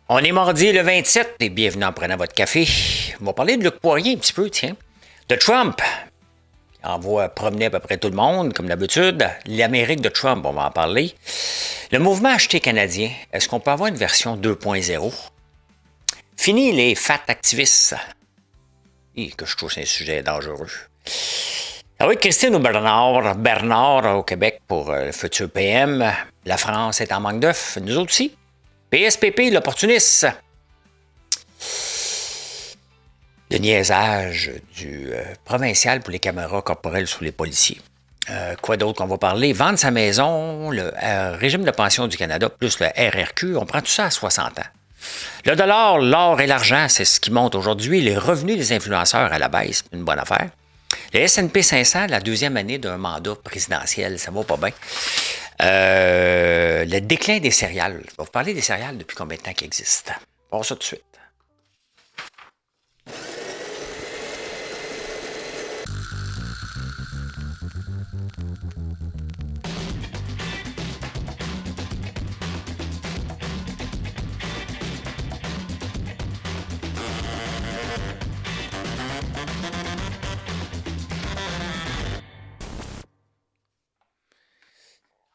On est mardi le 27 et bienvenue en prenant votre café. On va parler de Luc Poirier un petit peu, tiens. De Trump. Il envoie promener à peu près tout le monde, comme d'habitude. L'Amérique de Trump, on va en parler. Le mouvement acheté canadien, est-ce qu'on peut avoir une version 2.0? Fini les fat activistes. Et que je trouve que c'est un sujet dangereux. Ah oui, Christine ou Bernard au Québec pour le futur PM. La France est en manque d'œufs, nous autres aussi. PSPP, l'opportuniste. Le niaisage du provincial pour les caméras corporelles sous les policiers. Quoi d'autre qu'on va parler? Vendre sa maison, le régime de pension du Canada, plus le RRQ, on prend tout ça à 60 ans. Le dollar, l'or et l'argent, c'est ce qui monte aujourd'hui. Les revenus des influenceurs à la baisse, c'est une bonne affaire. Le S&P 500, la deuxième année d'un mandat présidentiel, ça va pas bien. Le déclin des céréales. Je vais vous parler des céréales depuis combien de temps qu'elles existent. On va voir ça tout de suite.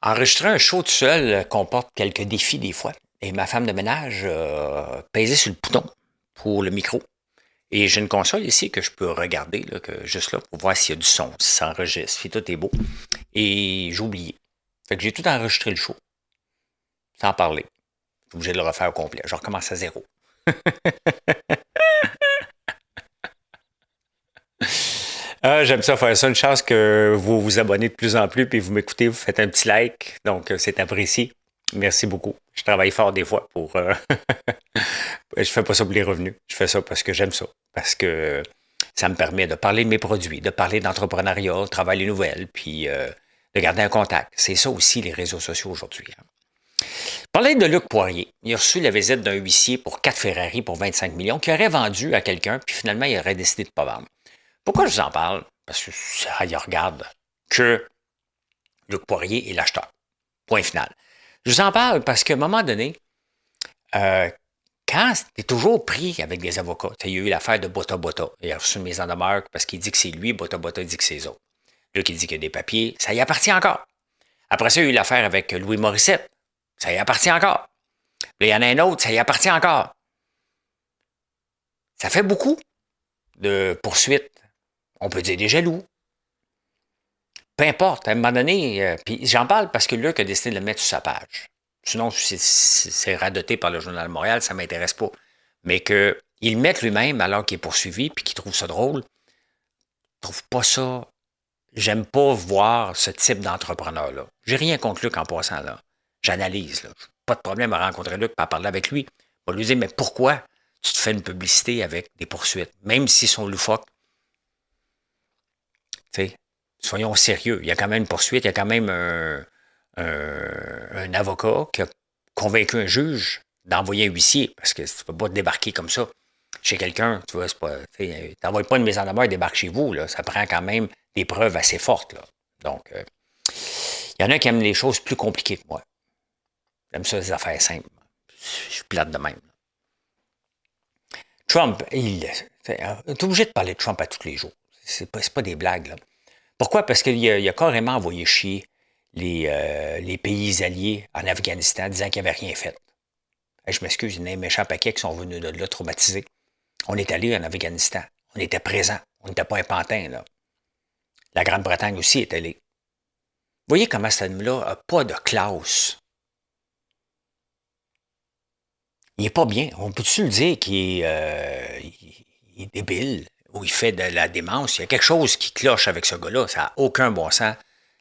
Enregistrer un show tout seul comporte quelques défis des fois. Et ma femme de ménage a pesé sur le bouton pour le micro. Et j'ai une console ici que je peux regarder, là, juste là, pour voir s'il y a du son, si ça enregistre, si tout est beau. Et j'ai oublié. Fait que j'ai tout enregistré le show. Sans parler. Je suis obligé de le refaire au complet. Je recommence à zéro. Ah, j'aime ça faire ça. Une chance que vous vous abonnez de plus en plus puis vous m'écoutez, vous faites un petit like. Donc, c'est apprécié. Merci beaucoup. Je travaille fort des fois pour... je fais pas ça pour les revenus. Je fais ça parce que j'aime ça. Parce que ça me permet de parler de mes produits, de parler d'entrepreneuriat, de travailler les nouvelles, puis de garder un contact. C'est ça aussi les réseaux sociaux aujourd'hui. Hein. Parler de Luc Poirier. Il a reçu la visite d'un huissier pour 4 Ferrari pour 25 millions qu'il aurait vendu à quelqu'un, puis finalement, il aurait décidé de ne pas vendre. Pourquoi je vous en parle? Parce que ça regarde que Luc Poirier est l'acheteur. Point final. Je vous en parle parce qu'à un moment donné, quand tu es toujours pris avec des avocats, il y a eu l'affaire de Bota Bota. Il a reçu une mise en demeure parce qu'il dit que c'est lui, Bota Bota dit que c'est les autres. Luc, il dit qu'il y a des papiers, ça y appartient encore. Après ça, il y a eu l'affaire avec Louis Morissette, ça y appartient encore. Là, il y en a un autre, ça y appartient encore. Ça fait beaucoup de poursuites. On peut dire des jaloux. Peu importe, à un moment donné, puis j'en parle parce que Luc a décidé de le mettre sur sa page. Sinon, c'est radoté par le Journal de Montréal, ça ne m'intéresse pas. Mais qu'il le mette lui-même alors qu'il est poursuivi puis qu'il trouve ça drôle, je trouve pas ça. J'aime pas voir ce type d'entrepreneur-là. J'ai rien contre Luc en passant là. J'analyse. Là. Pas de problème à rencontrer Luc et à parler avec lui. Je vais lui dire, mais pourquoi tu te fais une publicité avec des poursuites, même s'ils sont loufoques? Tu sais, soyons sérieux. Il y a quand même une poursuite, il y a quand même un avocat qui a convaincu un juge d'envoyer un huissier, parce que tu ne peux pas te débarquer comme ça chez quelqu'un. Tu vois, tu n'envoies pas une mise en demeure et débarque chez vous. Là. Ça prend quand même des preuves assez fortes. Là. Donc, il y en a qui aiment les choses plus compliquées que moi. J'aime ça, les affaires simples. Je suis plate de même. Trump, il est obligé de parler de Trump à tous les jours. C'est pas des blagues. Là. Pourquoi? Parce qu'il a carrément envoyé chier les pays alliés en Afghanistan, disant qu'il n'avait rien fait. Et je m'excuse, il y en a un méchant paquet qui sont venus de là traumatisés. On est allé en Afghanistan. On était présents. On n'était pas un pantin, là. La Grande-Bretagne aussi est allée. Vous voyez comment cet homme-là n'a pas de classe. Il n'est pas bien. On peut-tu le dire qu'il il est débile ou il fait de la démence? Il y a quelque chose qui cloche avec ce gars-là. Ça n'a aucun bon sens,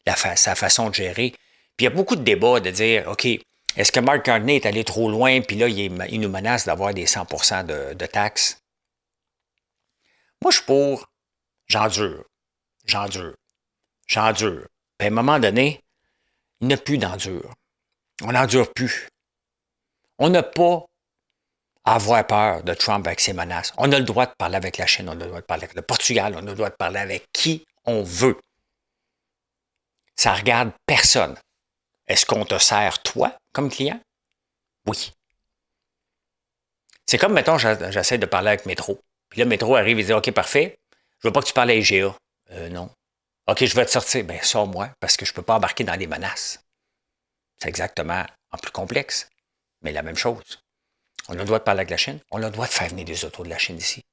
sa façon de gérer. Puis il y a beaucoup de débats de dire, OK, est-ce que Mark Carney est allé trop loin, puis là, il nous menace d'avoir des 100% de taxes? Moi, je suis pour, j'endure, j'endure, j'endure. Puis à un moment donné, il n'y a plus d'endure. On n'endure plus. On n'a pas à avoir peur de Trump avec ses menaces. On a le droit de parler avec la Chine, on a le droit de parler avec le Portugal, on a le droit de parler avec qui on veut. Ça regarde personne. Est-ce qu'on te sert, toi, comme client? Oui. C'est comme, mettons, j'essaie de parler avec Métro. Puis là, Métro arrive et dit, OK, parfait. Je veux pas que tu parles à IGA. Non. OK, je vais te sortir. Ben, sors-moi, parce que je peux pas embarquer dans des menaces. C'est exactement en plus complexe, mais la même chose. On a le droit de parler avec la Chine. On a le droit de faire venir des autos de la Chine ici.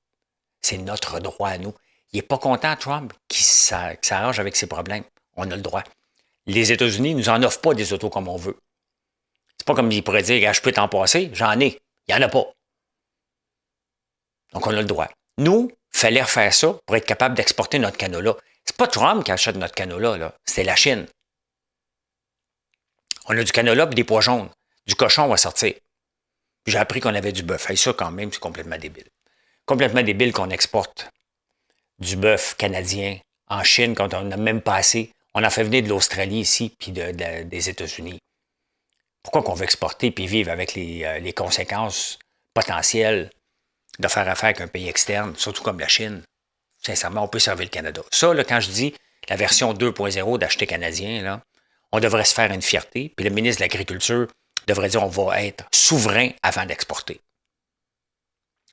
C'est notre droit à nous. Il n'est pas content, Trump, qui s'arrange avec ses problèmes. On a le droit. Les États-Unis ne nous en offrent pas des autos comme on veut. C'est pas comme ils pourraient dire, je peux t'en passer, j'en ai. Il n'y en a pas. Donc, on a le droit. Nous, il fallait refaire ça pour être capable d'exporter notre canola. C'est pas Trump qui achète notre canola, là. C'était la Chine. On a du canola et des pois jaunes. Du cochon va sortir. Puis j'ai appris qu'on avait du bœuf. Et ça, quand même, c'est complètement débile. Complètement débile qu'on exporte du bœuf canadien en Chine quand on n'a même pas assez. On en fait venir de l'Australie ici, puis des États-Unis. Pourquoi qu'on veut exporter puis vivre avec les conséquences potentielles de faire affaire avec un pays externe, surtout comme la Chine? Sincèrement, on peut servir le Canada. Ça, là, quand je dis la version 2.0 d'acheter canadien, là, on devrait se faire une fierté. Puis le ministre de l'Agriculture devrait dire on va être souverain avant d'exporter.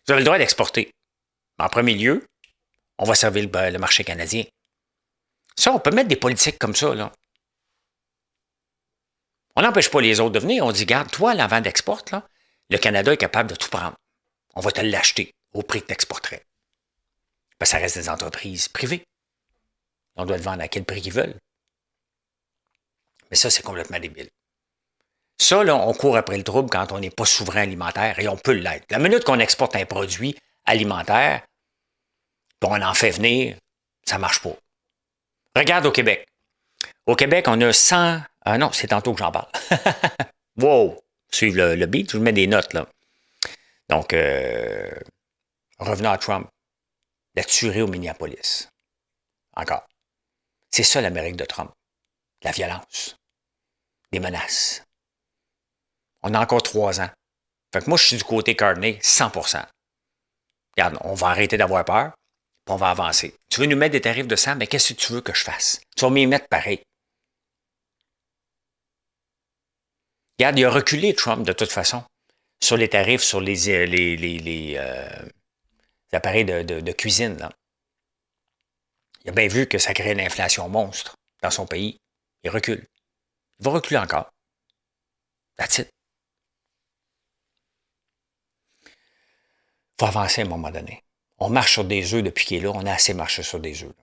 Vous avez le droit d'exporter. En premier lieu, on va servir le marché canadien. Ça, on peut mettre des politiques comme ça, là. On n'empêche pas les autres de venir. On dit, garde, toi, avant d'exporter, là, le Canada est capable de tout prendre. On va te l'acheter au prix que tu exporterais. Ben, ça reste des entreprises privées. On doit le vendre à quel prix qu'ils veulent. Mais ça, c'est complètement débile. Ça, là, on court après le trouble quand on n'est pas souverain alimentaire et on peut l'être. La minute qu'on exporte un produit alimentaire, puis on en fait venir, ça ne marche pas. Regarde au Québec. Au Québec, on a 100... Ah non, c'est tantôt que j'en parle. Wow! Suivre le beat, je mets des notes, là. Donc, revenons à Trump. La tuerie au Minneapolis. Encore. C'est ça l'Amérique de Trump. La violence. Des menaces. On a encore 3 ans. Fait que moi, je suis du côté Carney, 100%. Regarde, on va arrêter d'avoir peur, puis on va avancer. Tu veux nous mettre des tarifs de 100, mais qu'est-ce que tu veux que je fasse? Tu vas m'y mettre pareil. Regarde, il a reculé, Trump, de toute façon, sur les tarifs sur les appareils de cuisine. Là. Il a bien vu que ça crée une inflation monstre dans son pays. Il recule. Il va reculer encore. That's it. Il faut avancer à un moment donné. On marche sur des œufs depuis qu'il est là. On a assez marché sur des œufs.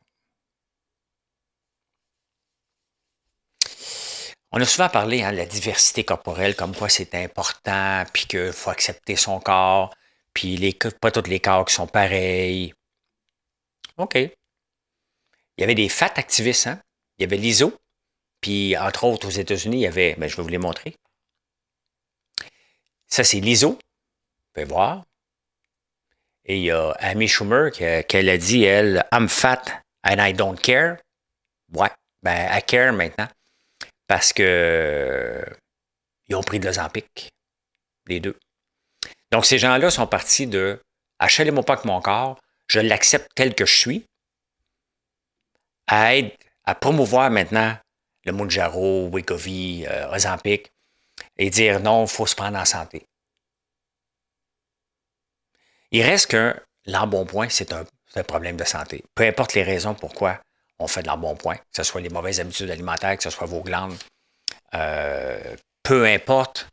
On a souvent parlé de la diversité corporelle, comme quoi c'est important, puis qu'il faut accepter son corps, puis pas tous les corps qui sont pareils. OK. Il y avait des fat activistes, hein? Il y avait l'ISO, puis entre autres aux États-Unis, il y avait, je vais vous les montrer. Ça, c'est l'ISO. Vous pouvez voir. Et il y a Amy Schumer qu'elle a dit, elle, I'm fat and I don't care. Ouais, elle care maintenant. Parce que ils ont pris de l'Ozempic, les deux. Donc, ces gens-là sont partis de « Achetez-moi pas que mon corps, je l'accepte tel que je suis », à promouvoir maintenant le Mounjaro, Wegovy, Ozempic, et dire non, il faut se prendre en santé. Il reste que l'embonpoint, c'est un problème de santé. Peu importe les raisons pourquoi on fait de l'embonpoint, que ce soit les mauvaises habitudes alimentaires, que ce soit vos glandes, peu importe,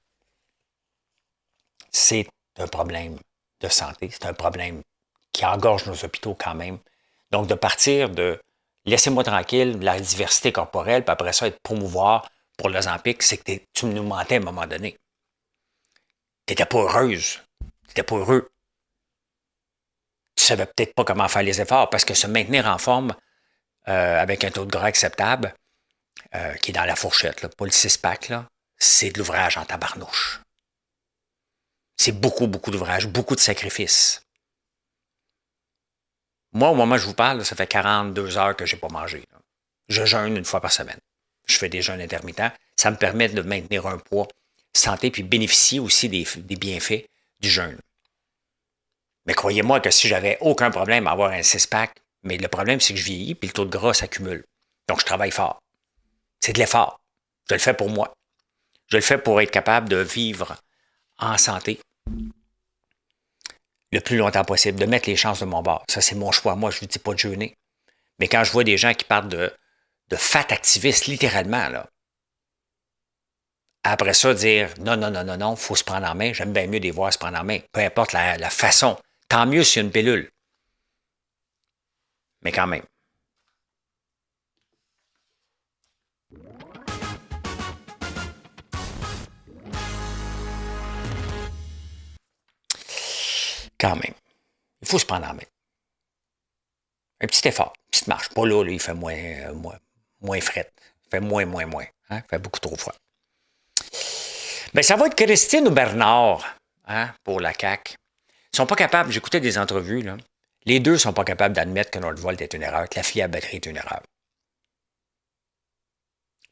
c'est un problème de santé, c'est un problème qui engorge nos hôpitaux quand même. Donc, de partir de « laissez-moi tranquille, la diversité corporelle », puis après ça, être promouvoir pour l'Ozempic, c'est que tu nous mentais à un moment donné. Tu n'étais pas heureuse, tu n'étais pas heureux. Tu ne savais peut-être pas comment faire les efforts, parce que se maintenir en forme avec un taux de gras acceptable, qui est dans la fourchette, là, pas le 6-pack, c'est de l'ouvrage en tabarnouche. C'est beaucoup, beaucoup d'ouvrage, beaucoup de sacrifices. Moi, au moment où je vous parle, ça fait 42 heures que je n'ai pas mangé. Là. Je jeûne une fois par semaine. Je fais des jeûnes intermittents. Ça me permet de maintenir un poids santé puis bénéficier aussi des bienfaits du jeûne. Mais croyez-moi que si j'avais aucun problème à avoir un 6-pack, mais le problème, c'est que je vieillis puis le taux de gras s'accumule. Donc, je travaille fort. C'est de l'effort. Je le fais pour moi. Je le fais pour être capable de vivre en santé. le plus longtemps possible, de mettre les chances de mon bord. Ça, c'est mon choix. Moi, je ne dis pas de jeûner. Mais quand je vois des gens qui parlent de fat activistes, littéralement, là, après ça, dire non, non, non, non, non, il faut se prendre en main. J'aime bien mieux les voir se prendre en main. Peu importe la façon. Tant mieux s'il y a une pilule. Mais quand même. Quand même. Il faut se prendre en main. Un petit effort, une petite marche. Pas là, il fait moins fret. Il fait moins. Hein? Il fait beaucoup trop froid. Ben, ça va être Christine ou Bernard, hein, pour la CAQ. Ils sont pas capables, j'écoutais des entrevues, là. Les deux sont pas capables d'admettre que Nordvolt est une erreur, que la filière batterie est une erreur.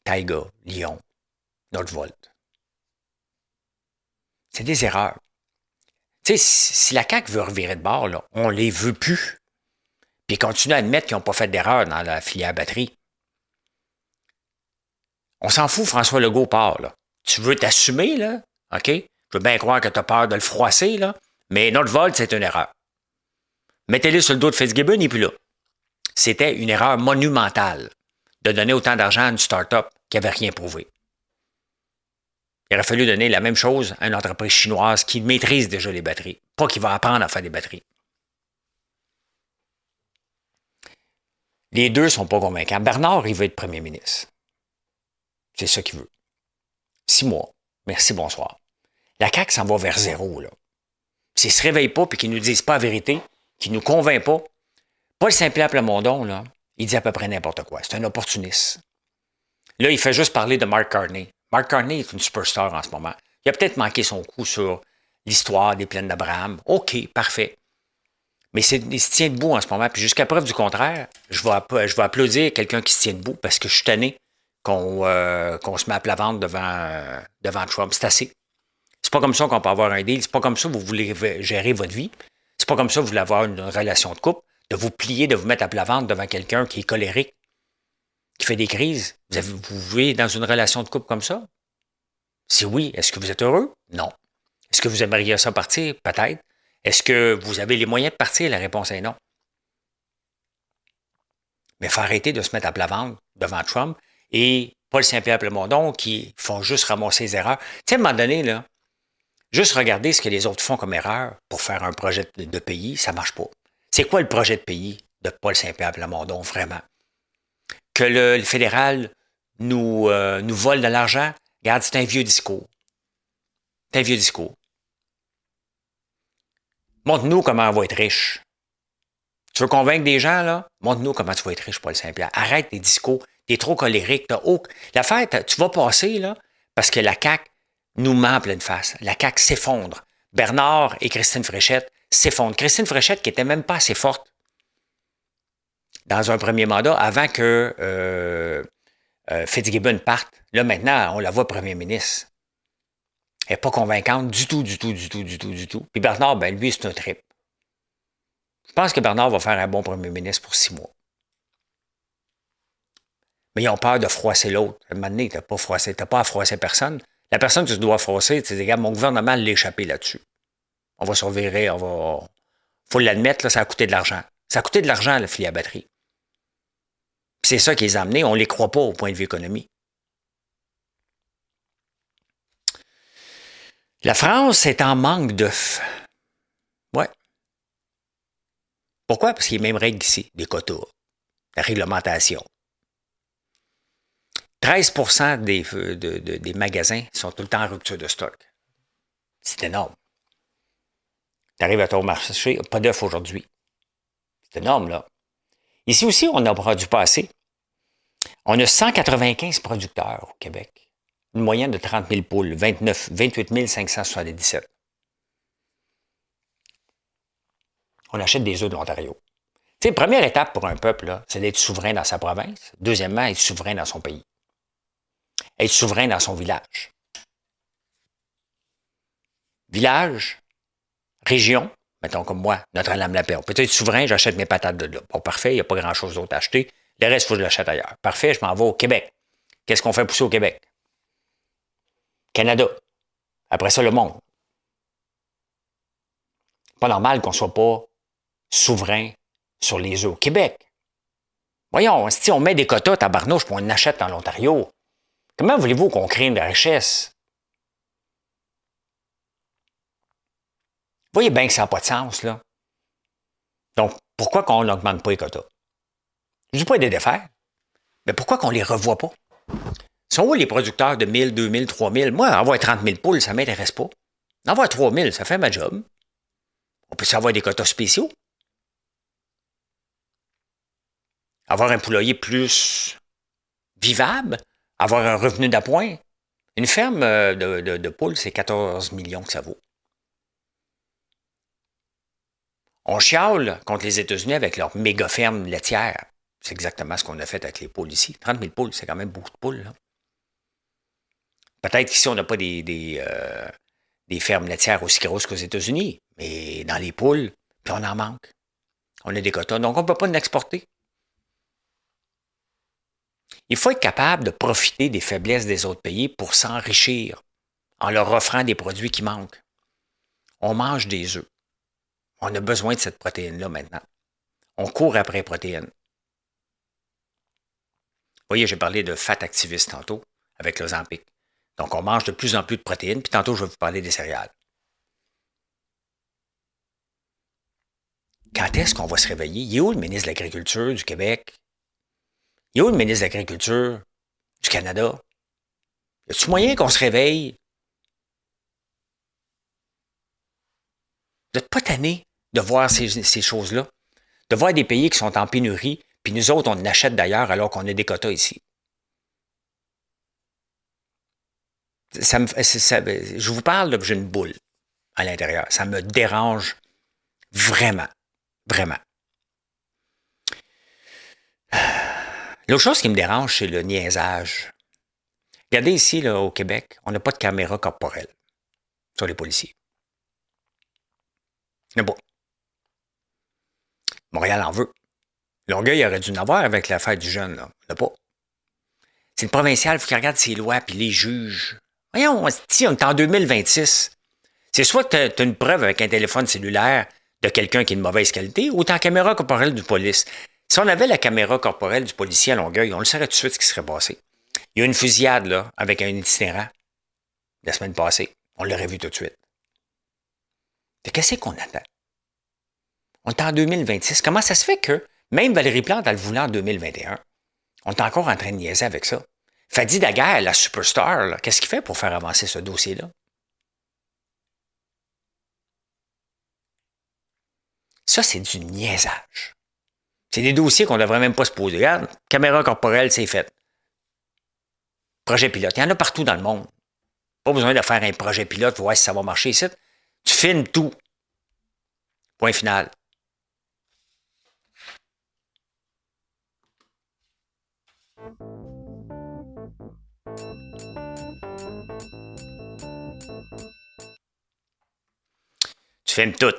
Taïga, Lyon, Nordvolt. C'est des erreurs. Tu sais, si la CAQ veut revirer de bord, là, on les veut plus. Puis ils continuent à admettre qu'ils n'ont pas fait d'erreur dans la filière batterie. On s'en fout, François Legault part, là. Tu veux t'assumer, là? OK? Je veux bien croire que tu as peur de le froisser, là. Mais Nordvolt, c'est une erreur. Mettez-le sur le dos de Fitzgibbon, il n'est plus là. C'était une erreur monumentale de donner autant d'argent à une start-up qui n'avait rien prouvé. Il aurait fallu donner la même chose à une entreprise chinoise qui maîtrise déjà les batteries, pas qui va apprendre à faire des batteries. Les deux ne sont pas convaincants. Bernard, il veut être premier ministre. C'est ça qu'il veut. 6 mois. Merci, bonsoir. La CAQ s'en va vers zéro, là. S'ils ne se réveillent pas et qu'ils ne nous disent pas la vérité, qu'ils ne nous convainquent pas, Paul Saint-Pierre Plamondon, là, il dit à peu près n'importe quoi. C'est un opportuniste. Là, il fait juste parler de Mark Carney. Mark Carney est une superstar en ce moment. Il a peut-être manqué son coup sur l'histoire des plaines d'Abraham. OK, parfait. Mais il se tient debout en ce moment. Puis jusqu'à preuve du contraire, je vais applaudir quelqu'un qui se tient debout parce que je suis tanné qu'on se met à plat ventre devant Trump. C'est assez. C'est pas comme ça qu'on peut avoir un deal. C'est pas comme ça que vous voulez gérer votre vie. C'est pas comme ça que vous voulez avoir une relation de couple, de vous plier, de vous mettre à plat ventre devant quelqu'un qui est colérique, qui fait des crises. Vous vivez dans une relation de couple comme ça? Si oui, est-ce que vous êtes heureux? Non. Est-ce que vous aimeriez ça partir? Peut-être. Est-ce que vous avez les moyens de partir? La réponse est non. Mais il faut arrêter de se mettre à plat ventre devant Trump et Paul Saint-Pierre Plamondon qui font juste ramasser les erreurs. Tu sais, à un moment donné, là, juste regarder ce que les autres font comme erreur pour faire un projet de pays, ça ne marche pas. C'est quoi le projet de pays de Paul Saint-Pierre Plamondon, vraiment? Que le fédéral nous vole de l'argent? Regarde, c'est un vieux discours. C'est un vieux discours. Montre-nous comment on va être riche. Tu veux convaincre des gens, là? Montre-nous comment tu vas être riche, Paul Saint-Pierre. Arrête tes discours. T'es trop colérique. L'affaire, tu vas passer, là, parce que la CAQ nous ment en pleine face. La CAQ s'effondre. Bernard et Christine Fréchette s'effondrent. Christine Fréchette, qui n'était même pas assez forte dans un premier mandat, avant que Fitzgibbon parte. Là, maintenant, on la voit premier ministre. Elle n'est pas convaincante du tout. Puis Bernard, ben lui, c'est un trip. Je pense que Bernard va faire un bon premier ministre pour 6 mois. Mais ils ont peur de froisser l'autre. À un moment donné, tu n'as pas à froisser personne. La personne que tu dois froisser, tu dis, regarde, mon gouvernement l'a échappé là-dessus. On va surveiller, faut l'admettre, là, ça a coûté de l'argent. Ça a coûté de l'argent, la filière batterie. Puis c'est ça qui les a amenés. On ne les croit pas au point de vue économie. La France est en manque d'œufs. Ouais. Pourquoi? Parce qu'il y a les mêmes règles ici, des quotas, la réglementation. 13% des magasins sont tout le temps en rupture de stock. C'est énorme. Tu arrives à ton marché, pas d'œufs aujourd'hui. C'est énorme, là. Ici aussi, on n'a produit pas assez. On a 195 producteurs au Québec. Une moyenne de 30 000 poules, 28 577. On achète des œufs de l'Ontario. Tu sais, première étape pour un peuple, là, c'est d'être souverain dans sa province. Deuxièmement, être souverain dans son pays. Être souverain dans son village. Village, région, mettons comme moi, Notre-Dame-la-Paix. On peut être souverain, j'achète mes patates de là. Bon, parfait, il n'y a pas grand-chose d'autre à acheter. Le reste, il faut que je l'achète ailleurs. Parfait, je m'en vais au Québec. Qu'est-ce qu'on fait pousser au Québec? Canada. Après ça, le monde. pas normal qu'on ne soit pas souverain sur les œufs au Québec. Voyons, si on met des quotas tabarnouche puis on en achète dans l'Ontario, comment voulez-vous qu'on crée une richesse? Vous voyez bien que ça n'a pas de sens, là. Donc, pourquoi qu'on n'augmente pas les quotas? Je ne dis pas de les défaire, mais pourquoi qu'on ne les revoit pas? Sont où les producteurs de 1000, 2000, 3000? Moi, avoir 30 000 poules, ça ne m'intéresse pas. En avoir 3000, ça fait ma job. On peut avoir des quotas spéciaux. Avoir un poulailler plus vivable, avoir un revenu d'appoint. Une ferme de poules, c'est 14 millions que ça vaut. On chiale contre les États-Unis avec leurs méga fermes laitières. C'est exactement ce qu'on a fait avec les poules ici. 30 000 poules, c'est quand même beaucoup de poules, là. Peut-être qu'ici, on n'a pas des fermes laitières aussi grosses qu'aux États-Unis, mais dans les poules, puis on en manque. On a des quotas, donc on ne peut pas en exporter. Il faut être capable de profiter des faiblesses des autres pays pour s'enrichir en leur offrant des produits qui manquent. On mange des œufs. On a besoin de cette protéine-là maintenant. On court après les protéines. Vous voyez, j'ai parlé de fat activiste tantôt avec l'Ozempic. Donc, on mange de plus en plus de protéines, puis tantôt, je vais vous parler des céréales. Quand est-ce qu'on va se réveiller? Il est où le ministre de l'Agriculture du Québec? Il est où le ministre de l'Agriculture du Canada? Y a-t-il moyen qu'on se réveille? Vous n'êtes pas tanné de voir ces choses-là? De voir des pays qui sont en pénurie, puis nous autres, on en achète d'ailleurs alors qu'on a des quotas ici. Je vous parle, là, j'ai une boule à l'intérieur. Ça me dérange vraiment, vraiment. L'autre chose qui me dérange, c'est le niaisage. Regardez ici, là, au Québec, on n'a pas de caméra corporelle sur les policiers. Il n'y en a pas. Montréal en veut. Longueuil aurait dû en avoir avec l'affaire du jeune, là. Il n'y en a pas. C'est le provincial, il faut qu'il regarde ses lois puis les juges. Voyons, si on est en 2026, c'est soit que tu as une preuve avec un téléphone cellulaire de quelqu'un qui est de mauvaise qualité ou tu as la caméra corporelle du police. Si on avait la caméra corporelle du policier à Longueuil, on le saurait tout de suite ce qui serait passé. Il y a une fusillade là, avec un itinérant la semaine passée. On l'aurait vu tout de suite. Qu'est-ce qu'on attend? On est en 2026. Comment ça se fait que même Valérie Plante, elle le voulait en 2021? On est encore en train de niaiser avec ça. Fadi Daguerre, la superstar, qu'est-ce qu'il fait pour faire avancer ce dossier-là? Ça, c'est du niaisage. C'est des dossiers qu'on ne devrait même pas se poser. Regarde, caméra corporelle, c'est fait. Projet pilote. Il y en a partout dans le monde. Pas besoin de faire un projet pilote pour voir si ça va marcher ici. Tu filmes tout. Point final. Tu filmes tout.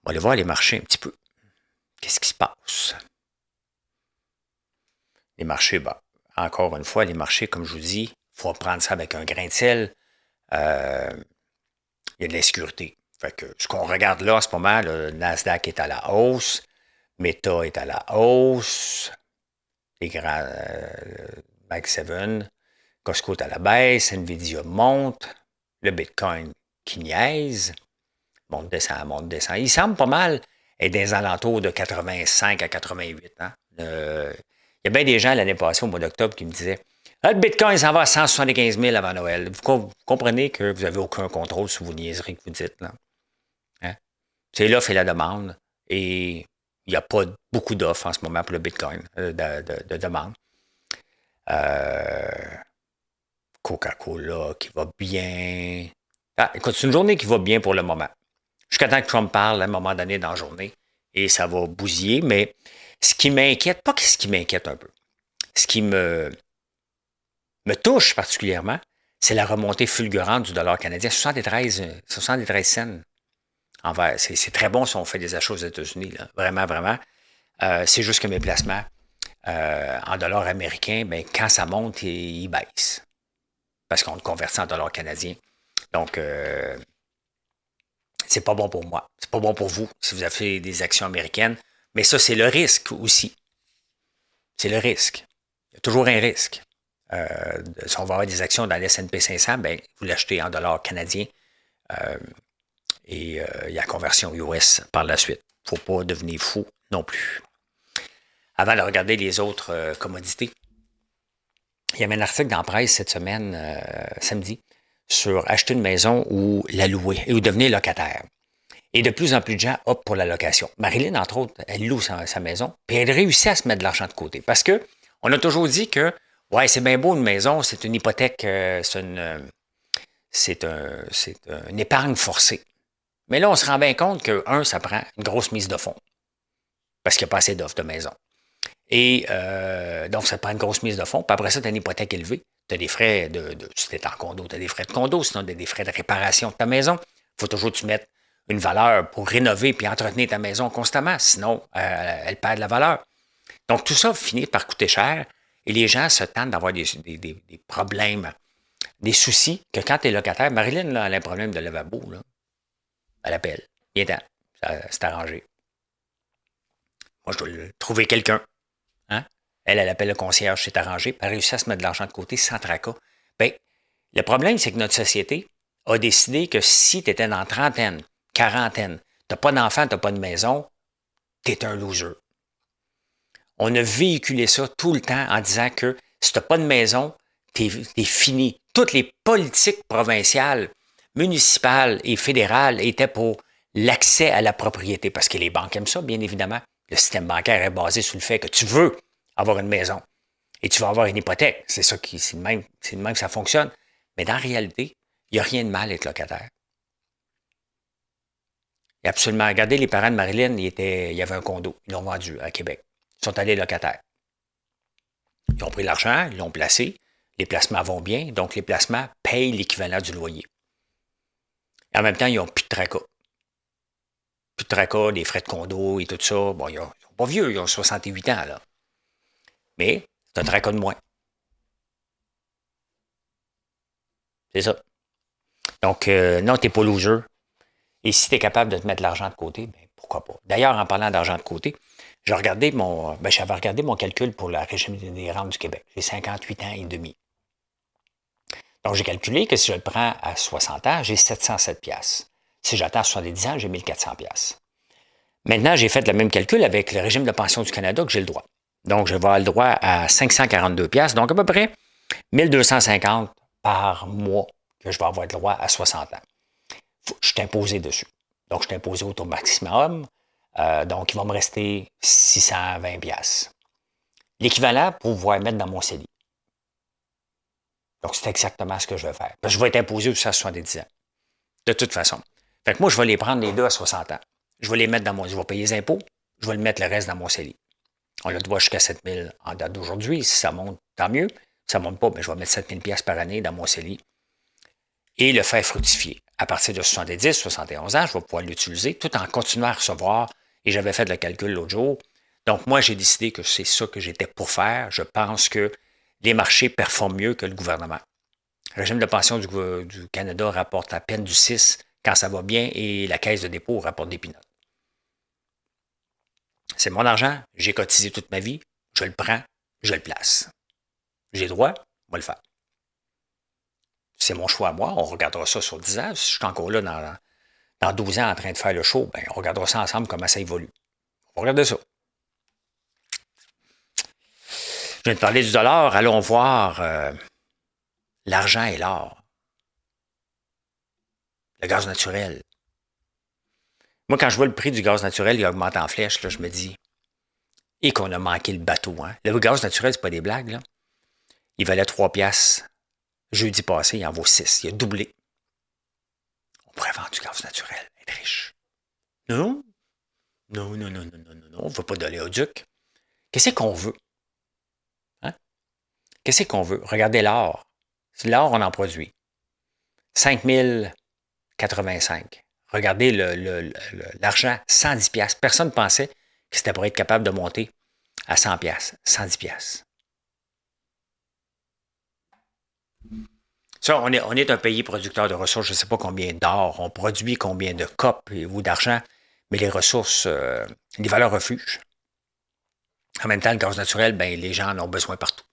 On va aller voir les marchés un petit peu. Qu'est-ce qui se passe? Les marchés, encore une fois, les marchés, comme je vous dis, il faut prendre ça avec un grain de sel. Il y a de l'insécurité. Fait que ce qu'on regarde là en ce moment, le Nasdaq est à la hausse, Meta est à la hausse, les grands Mag 7, Costco est à la baisse, Nvidia monte, le Bitcoin qui niaise, monte, descend, monte, descend. Il semble pas mal être des alentours de 85 à 88. Hein? Il y a bien des gens l'année passée, au mois d'octobre, qui me disaient le Bitcoin s'en va à 175 000 avant Noël. Vous comprenez que vous n'avez aucun contrôle sur vos niaiseries que vous dites. Là. Hein? C'est l'offre et la demande. Et il n'y a pas beaucoup d'offres en ce moment pour le Bitcoin, de demande. Coca-Cola qui va bien. Ah, écoute, c'est une journée qui va bien pour le moment. Jusqu'à temps que Trump parle à un moment donné dans la journée. Et ça va bousiller. Mais ce qui m'inquiète, pas ce qui m'inquiète un peu, ce qui me touche particulièrement, c'est la remontée fulgurante du dollar canadien. 73 cents. C'est très bon si on fait des achats aux États-Unis. Là. Vraiment, vraiment. C'est juste que mes placements en dollars américains, ben, quand ça monte, ils baissent. Parce qu'on le convertit en dollars canadiens. Donc, c'est pas bon pour moi. C'est pas bon pour vous si vous avez des actions américaines. Mais ça, c'est le risque aussi. C'est le risque. Il y a toujours un risque. Si on va avoir des actions dans l'S&P 500, ben, vous l'achetez en dollars canadiens et il y a la conversion US par la suite. Il ne faut pas devenir fou non plus. Avant de regarder les autres commodités, il y avait un article dans la presse cette semaine, samedi, sur acheter une maison ou la louer ou devenir locataire. Et de plus en plus de gens optent pour la location. Marilyn, entre autres, elle loue sa maison, puis elle réussit à se mettre de l'argent de côté. Parce que on a toujours dit que, ouais, c'est bien beau une maison, c'est une hypothèque, c'est une épargne forcée. Mais là, on se rend bien compte que, ça prend une grosse mise de fonds. Parce qu'il n'y a pas assez d'offres de maison. Et donc, ça prend une grosse mise de fonds. Puis après ça, tu as une hypothèque élevée. Tu as des frais si tu es en condo, tu as des frais de condo, sinon tu as des frais de réparation de ta maison. Il faut toujours que tu mettes une valeur pour rénover puis entretenir ta maison constamment. Sinon, elle perd de la valeur. Donc, tout ça finit par coûter cher. Et les gens se tentent d'avoir des problèmes, des soucis, que quand tu es locataire, Marilyn, là, elle a un problème de lavabo, là. Elle appelle. Viens-t'en. C'est arrangé. Moi, je dois trouver quelqu'un. Hein? Elle appelle le concierge, c'est arrangé. Elle réussit à se mettre de l'argent de côté sans tracas. Bien, le problème, c'est que notre société a décidé que si tu étais dans trentaine, quarantaine, tu n'as pas d'enfant, tu n'as pas de maison, tu es un loser. On a véhiculé ça tout le temps en disant que si tu n'as pas de maison, tu es fini. Toutes les politiques provinciales, municipales et fédérales étaient pour l'accès à la propriété, parce que les banques aiment ça, bien évidemment. Le système bancaire est basé sur le fait que tu veux avoir une maison et tu vas avoir une hypothèque. C'est ça c'est de même que ça fonctionne. Mais dans la réalité, il n'y a rien de mal à être locataire. Et absolument, regardez les parents de Marilyn, il y avait un condo. Ils l'ont vendu à Québec. Ils sont allés locataires. Ils ont pris l'argent, ils l'ont placé. Les placements vont bien, donc les placements payent l'équivalent du loyer. Et en même temps, ils n'ont plus de tracas. Plus de tracas, des frais de condo et tout ça. Bon, ils ne sont pas vieux, ils ont 68 ans, là. Mais c'est un tracas de moins. C'est ça. Donc, non, tu n'es pas loser. Et si tu es capable de te mettre de l'argent de côté, bien, pourquoi pas. D'ailleurs, en parlant d'argent de côté, j'avais regardé mon calcul pour le régime des rentes du Québec. J'ai 58 ans et demi. Donc, j'ai calculé que si je le prends à 60 ans, j'ai 707 $. Si j'attends à 70 ans, j'ai 1400 $. Maintenant, j'ai fait le même calcul avec le régime de pension du Canada que j'ai le droit. Donc, je vais avoir le droit à 542 $, donc à peu près 1250 par mois que je vais avoir le droit à 60 ans. Je suis imposé dessus. Donc, je suis imposé au taux maximum. Donc, il va me rester 620 $. L'équivalent pour pouvoir mettre dans mon CELI. Donc, c'est exactement ce que je vais faire. Parce que je vais être imposé aussi à 70 ans. De toute façon. Fait que moi, je vais les prendre les deux à 60 ans. Je vais les mettre je vais payer les impôts. Je vais le mettre le reste dans mon CELI. On a le droit jusqu'à 7 000 en date d'aujourd'hui. Si ça monte, tant mieux. Si ça ne monte pas, bien, je vais mettre 7 000 $ par année dans mon CELI et le faire fructifier. À partir de 70, 71 ans, je vais pouvoir l'utiliser tout en continuant à recevoir. Et j'avais fait le calcul l'autre jour. Donc, moi, j'ai décidé que c'est ça que j'étais pour faire. Je pense que les marchés performent mieux que le gouvernement. Le régime de pension du Canada rapporte à peine du 6 quand ça va bien et la caisse de dépôt rapporte des peanuts. C'est mon argent, j'ai cotisé toute ma vie, je le prends, je le place. J'ai le droit, moi le faire. C'est mon choix à moi, on regardera ça sur 10 ans. Si je suis encore là dans 12 ans en train de faire le show, ben, on regardera ça ensemble, comment ça évolue. On va regarder ça. Je viens de parler du dollar, allons voir l'argent et l'or. Le gaz naturel. Moi, quand je vois le prix du gaz naturel, il augmente en flèche, là, je me dis, et qu'on a manqué le bateau. Hein? Le gaz naturel, c'est pas des blagues. Là. Il valait 3 $. Jeudi passé, il en vaut 6. Il a doublé. On pourrait vendre du gaz naturel, être riche. Non? Non. On ne veut pas d'oléoduc. Qu'est-ce qu'on veut? Hein? Qu'est-ce qu'on veut? Regardez l'or. L'or, on en produit. 5 085. Regardez l'argent, 110 $. Personne ne pensait que c'était pour être capable de monter à 100 $, 110 $. Ça, on est un pays producteur de ressources. Je ne sais pas combien d'or on produit, combien de copes ou d'argent, mais les ressources, les valeurs refuges. En même temps, le gaz naturel, ben, les gens en ont besoin partout.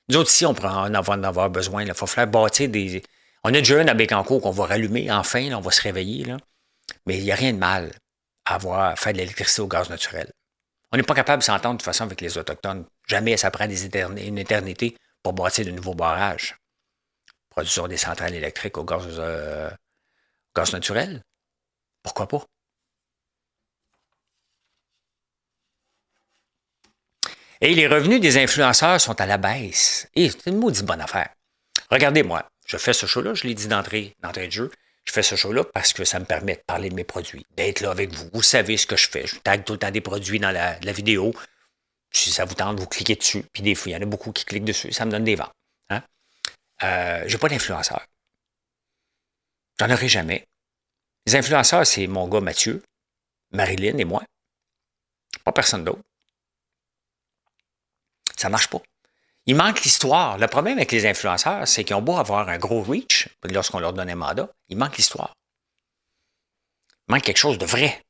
Nous autres, ici, on pourrait en avoir besoin. Il faut faire bâtir des. On a déjà une à Bécancour qu'on va rallumer enfin, là, on va se réveiller. Là. Mais il n'y a rien de mal à faire de l'électricité au gaz naturel. On n'est pas capable de s'entendre de toute façon avec les Autochtones. Jamais ça prend une éternité pour bâtir de nouveaux barrages. Produire des centrales électriques au gaz naturel. Pourquoi pas? Et les revenus des influenceurs sont à la baisse. Et c'est une maudite bonne affaire. Regardez-moi, je fais ce show-là, je l'ai dit d'entrée de jeu. Je fais ce show-là parce que ça me permet de parler de mes produits, d'être là avec vous. Vous savez ce que je fais. Je tag tout le temps des produits dans la vidéo. Si ça vous tente, vous cliquez dessus. Puis des fois, il y en a beaucoup qui cliquent dessus. Ça me donne des ventes. Hein? J'ai pas d'influenceurs. J'en aurai jamais. Les influenceurs, c'est mon gars Mathieu, Marilyn et moi. Pas personne d'autre. Ça marche pas. Il manque l'histoire. Le problème avec les influenceurs, c'est qu'ils ont beau avoir un gros reach lorsqu'on leur donne un mandat, il manque l'histoire. Il manque quelque chose de vrai.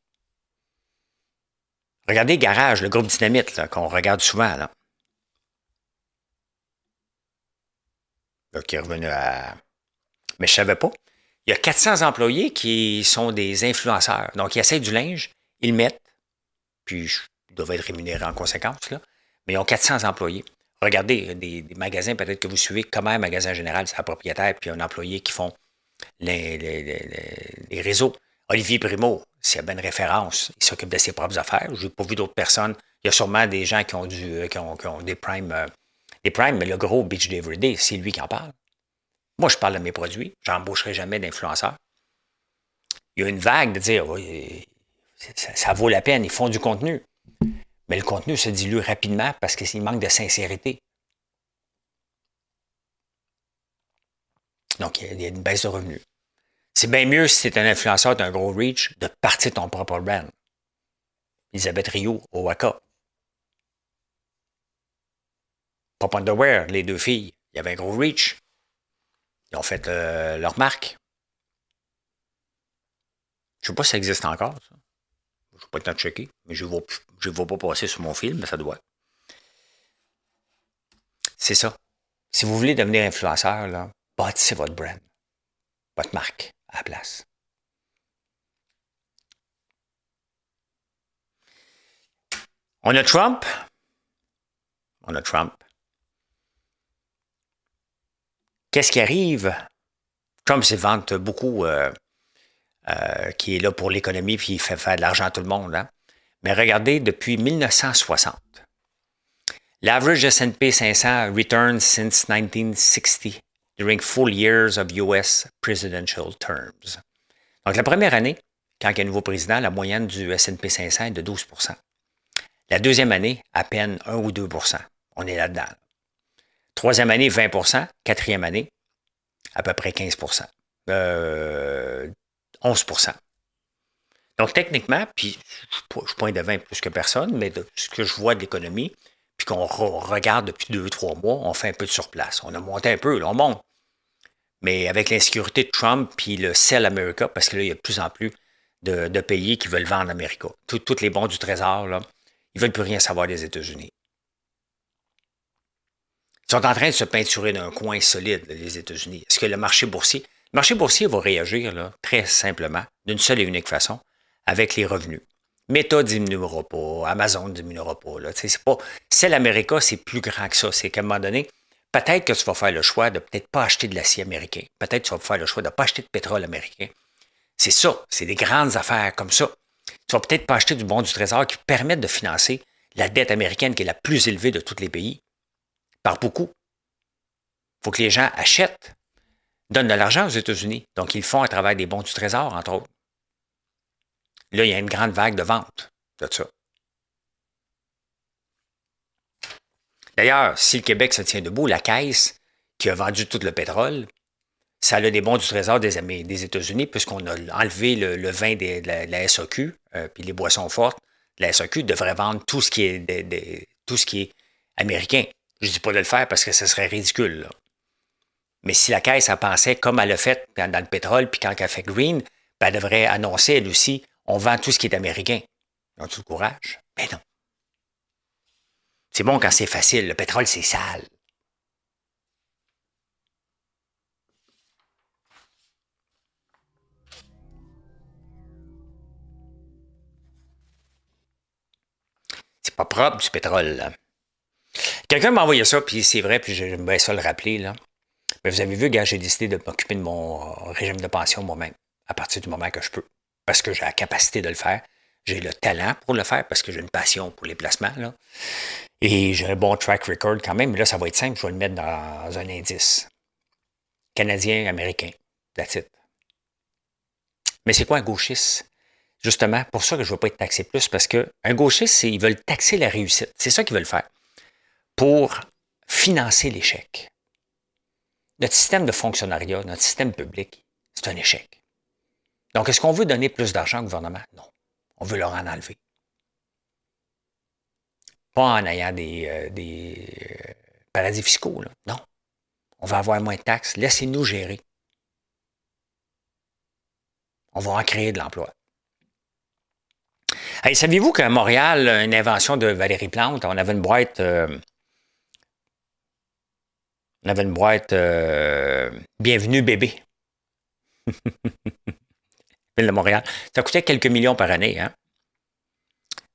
Regardez Garage, le groupe Dynamite, là, qu'on regarde souvent. Là, qui est revenu à... Mais je ne savais pas. Il y a 400 employés qui sont des influenceurs. Donc, ils essayent du linge, ils le mettent, puis ils doivent être rémunérés en conséquence. Là. Mais ils ont 400 employés. Regardez des magasins, peut-être que vous suivez, comme un magasin général, c'est un propriétaire, puis un employé qui font les réseaux. Olivier Primo, s'il y a bien une référence, il s'occupe de ses propres affaires. Je n'ai pas vu d'autres personnes. Il y a sûrement des gens qui ont des Prime, mais le gros Beach Day Everyday, c'est lui qui en parle. Moi, je parle de mes produits. Je n'embaucherai jamais d'influenceurs. Il y a une vague de dire, oui, ça vaut la peine, ils font du contenu. Mais le contenu se dilue rapidement parce qu'il manque de sincérité. Donc, il y a une baisse de revenus. C'est bien mieux si tu es un influenceur d'un gros reach de partir ton propre brand. Elisabeth Rioux au Waka. Pop Underwear, les deux filles, il y avait un gros reach. Ils ont fait leur marque. Je ne sais pas si ça existe encore, ça. Je n'ai pas le temps de checker, mais je ne vois pas passer sur mon film, mais ça doit. C'est ça. Si vous voulez devenir influenceur, là, bâtissez votre brand, votre marque à la place. On a Trump. Qu'est-ce qui arrive? Trump se vante beaucoup, qui est là pour l'économie, puis il fait faire de l'argent à tout le monde. Hein? Mais regardez, depuis 1960, l'average S&P 500 return since 1960 during full years of US presidential terms. Donc, la première année, quand il y a un nouveau président, la moyenne du S&P 500 est de 12 %. La deuxième année, à peine 1 ou 2 %. On est là-dedans. Troisième année, 20 %. Quatrième année, à peu près 15 %. 11 %. Donc, techniquement, puis je pointe de 20 plus que personne, mais de ce que je vois de l'économie, puis qu'on regarde depuis 2-3 mois, on fait un peu de surplace. On a monté un peu, là, on monte. Mais avec l'insécurité de Trump, puis le Sell America, parce que là, il y a de plus en plus de pays qui veulent vendre l'Amérique. Tous les bons du trésor, là, ils ne veulent plus rien savoir des États-Unis. Ils sont en train de se peinturer d'un coin solide, les États-Unis. Est-ce que le marché boursier va réagir là, très simplement, d'une seule et unique façon, avec les revenus. Meta ne diminuera pas, Amazon ne diminuera pas. Là. C'est pas, Cell America, c'est plus grand que ça. C'est qu'à un moment donné, peut-être que tu vas faire le choix de peut-être pas acheter de l'acier américain. Peut-être que tu vas faire le choix de ne pas acheter de pétrole américain. C'est ça, c'est des grandes affaires comme ça. Tu vas peut-être pas acheter du bon du trésor qui permettent de financer la dette américaine qui est la plus élevée de tous les pays. Par beaucoup. Il faut que les gens achètent, donnent de l'argent aux États-Unis. Donc, ils le font à travers des bons du trésor, entre autres. Là, il y a une grande vague de vente de ça. D'ailleurs, si le Québec se tient debout, la Caisse, qui a vendu tout le pétrole, ça a des bons du trésor des États-Unis, puisqu'on a enlevé le vin de la SAQ, puis les boissons fortes. La SAQ devrait vendre tout ce qui est, tout ce qui est américain. Je ne dis pas de le faire parce que ce serait ridicule. Là. Mais si la Caisse, elle pensait, comme elle l'a fait dans le pétrole, puis quand elle fait green, ben, elle devrait annoncer, elle aussi, on vend tout ce qui est américain. Ils ont tout le courage? Ben non. C'est bon quand c'est facile. Le pétrole, c'est sale. C'est pas propre du pétrole, là. Quelqu'un m'a envoyé ça, puis c'est vrai, puis j'aime bien ça le rappeler, là. Mais vous avez vu, gars, j'ai décidé de m'occuper de mon régime de pension moi-même, à partir du moment que je peux. Parce que j'ai la capacité de le faire. J'ai le talent pour le faire, parce que j'ai une passion pour les placements, là. Et j'ai un bon track record quand même, mais là, ça va être simple, je vais le mettre dans un indice. Canadien, américain. That's it. Mais c'est quoi un gauchiste? Justement, pour ça que je ne veux pas être taxé plus, parce qu'un gauchiste, ils veulent taxer la réussite. C'est ça qu'ils veulent faire. Pour financer l'échec. Notre système de fonctionnariat, notre système public, c'est un échec. Donc, est-ce qu'on veut donner plus d'argent au gouvernement? Non. On veut leur en enlever. Pas en ayant des paradis fiscaux, là. Non. On va avoir moins de taxes. Laissez-nous gérer. On va en créer de l'emploi. Hey, saviez-vous qu'à Montréal, une invention de Valérie Plante, on avait une boîte Bienvenue bébé. Ville de Montréal. Ça coûtait quelques millions par année, hein?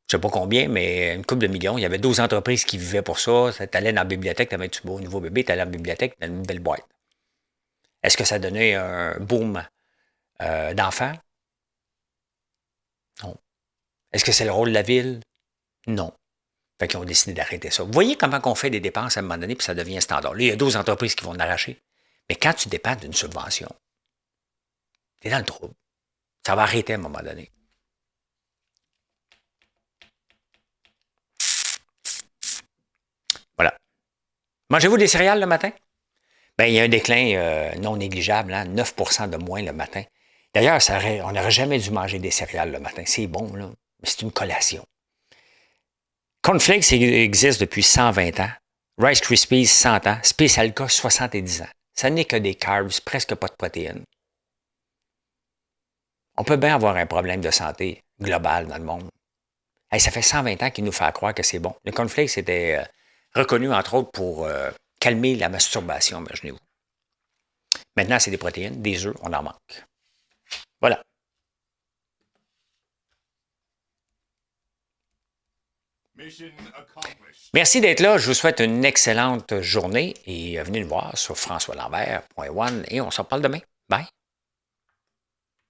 Je ne sais pas combien, mais une couple de millions. Il y avait 12 entreprises qui vivaient pour ça. Tu allais dans la bibliothèque, tu avais un beau nouveau bébé, tu allais dans la bibliothèque, tu avais une belle boîte. Est-ce que ça donnait un boom d'enfants? Non. Est-ce que c'est le rôle de la ville? Non. Fait qu'ils ont décidé d'arrêter ça. Vous voyez comment on fait des dépenses à un moment donné, puis ça devient standard. Là, il y a 12 entreprises qui vont en arracher. Mais quand tu dépends d'une subvention, tu es dans le trouble. Ça va arrêter à un moment donné. Voilà. Mangez-vous des céréales le matin? Bien, il y a un déclin non négligeable, hein, 9 de moins le matin. D'ailleurs, on n'aurait jamais dû manger des céréales le matin. C'est bon, là, mais c'est une collation. Cornflakes existe depuis 120 ans. Rice Krispies, 100 ans. Special K, 70 ans. Ça n'est que des carbs, presque pas de protéines. On peut bien avoir un problème de santé global dans le monde. Hey, ça fait 120 ans qu'il nous fait croire que c'est bon. Le cornflakes était reconnu, entre autres, pour calmer la masturbation, imaginez-vous. Maintenant, c'est des protéines, des œufs, on en manque. Voilà. Merci d'être là. Je vous souhaite une excellente journée et venez nous voir sur françoislambert.one et on s'en parle demain. Bye.